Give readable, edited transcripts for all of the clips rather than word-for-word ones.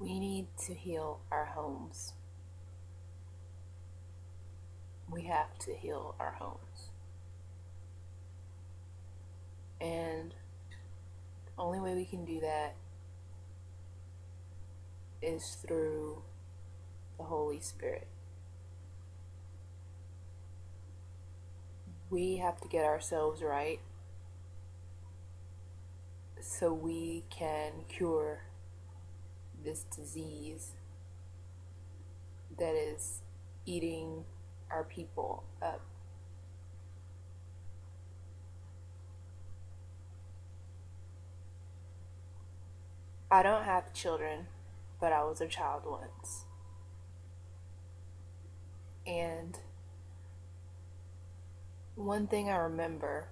We need to heal our homes. We have to heal our homes. And the only way we can do that is through the Holy Spirit. We have to get ourselves right so we can cure this disease that is eating our people up. I don't have children, but I was a child once. And one thing I remember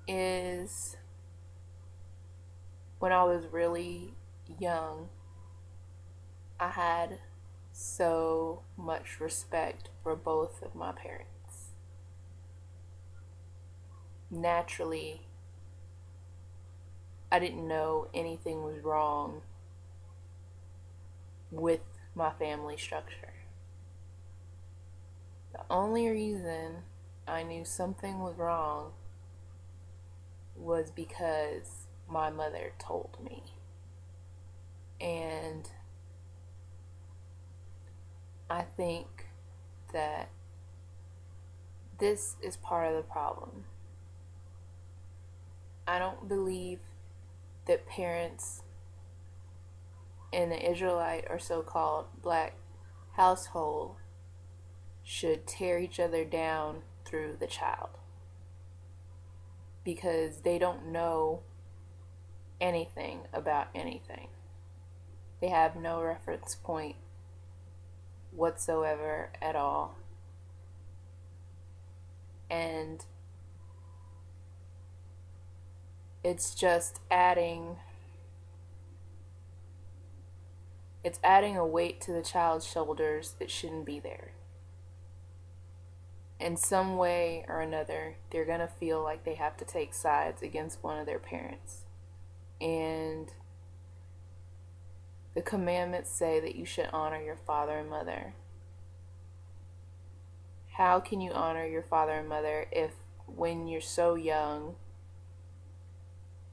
is when I was really young, I had so much respect for both of my parents. Naturally, I didn't know anything was wrong with my family structure. The only reason I knew something was wrong was because my mother told me. And I think that this is part of the problem. I don't believe that parents in the Israelite or so-called black household should tear each other down through the child, because they don't know anything about anything. They have no reference point whatsoever at all. And it's just adding a weight to the child's shoulders that shouldn't be there. In some way or another, they're going to feel like they have to take sides against one of their parents. And the commandments say that you should honor your father and mother. How can you honor your father and mother if, when you're so young,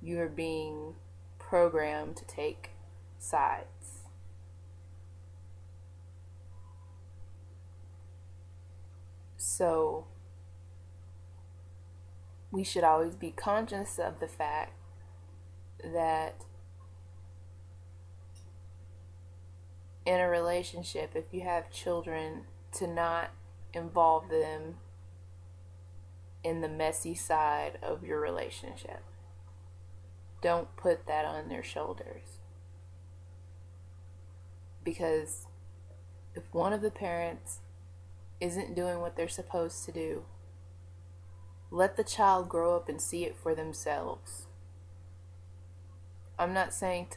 you are being programmed to take sides? So we should always be conscious of the fact that in a relationship, if you have children, to not involve them in the messy side of your relationship. Don't put that on their shoulders. Because if one of the parents isn't doing what they're supposed to do, let the child grow up and see it for themselves. I'm not saying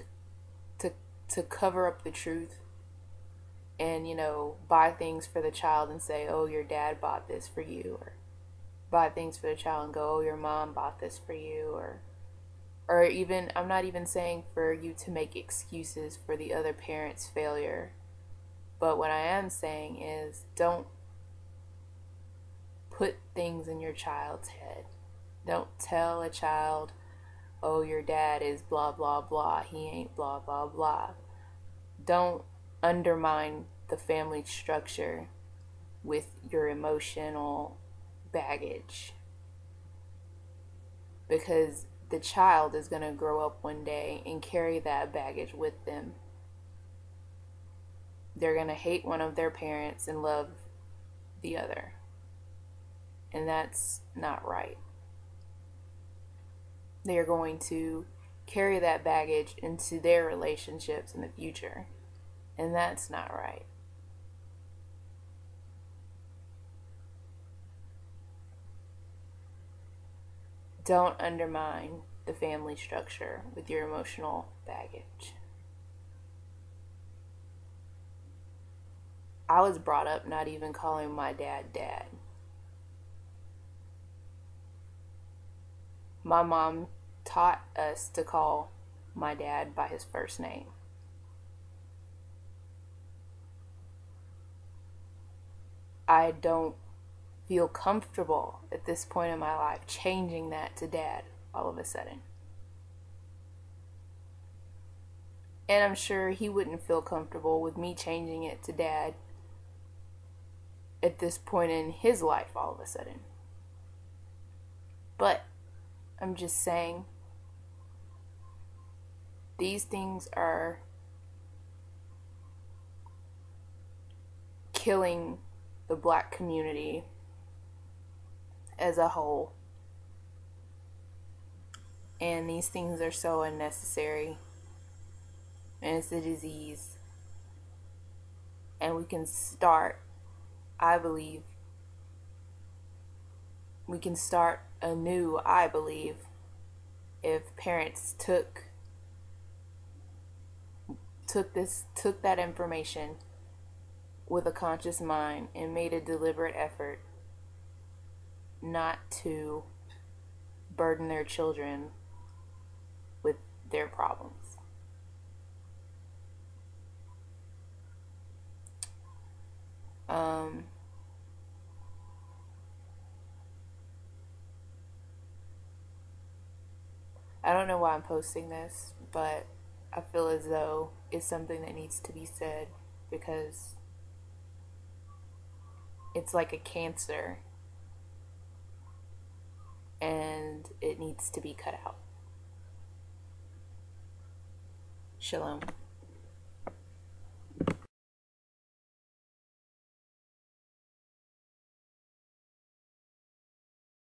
to cover up the truth and, buy things for the child and say, oh, your dad bought this for you, or buy things for the child and go, oh, your mom bought this for you, or even, I'm not even saying for you to make excuses for the other parent's failure, but what I am saying is don't put things in your child's head. Don't tell a child, oh, your dad is blah, blah, blah. He ain't blah, blah, blah. Don't undermine the family structure with your emotional baggage. Because the child is going to grow up one day and carry that baggage with them. They're going to hate one of their parents and love the other. And that's not right. They are going to carry that baggage into their relationships in the future. And that's not right. Don't undermine the family structure with your emotional baggage. I was brought up not even calling my dad dad. My mom taught us to call my dad by his first name. I don't feel comfortable at this point in my life changing that to dad all of a sudden. And I'm sure he wouldn't feel comfortable with me changing it to dad at this point in his life all of a sudden. But I'm just saying, these things are killing the black community as a whole. And these things are so unnecessary. And it's a disease. And we can start, I believe, we can start anew, I believe, if parents took that information with a conscious mind and made a deliberate effort not to burden their children with their problems. I don't know why I'm posting this, but I feel as though it's something that needs to be said because it's like a cancer and it needs to be cut out. Shalom.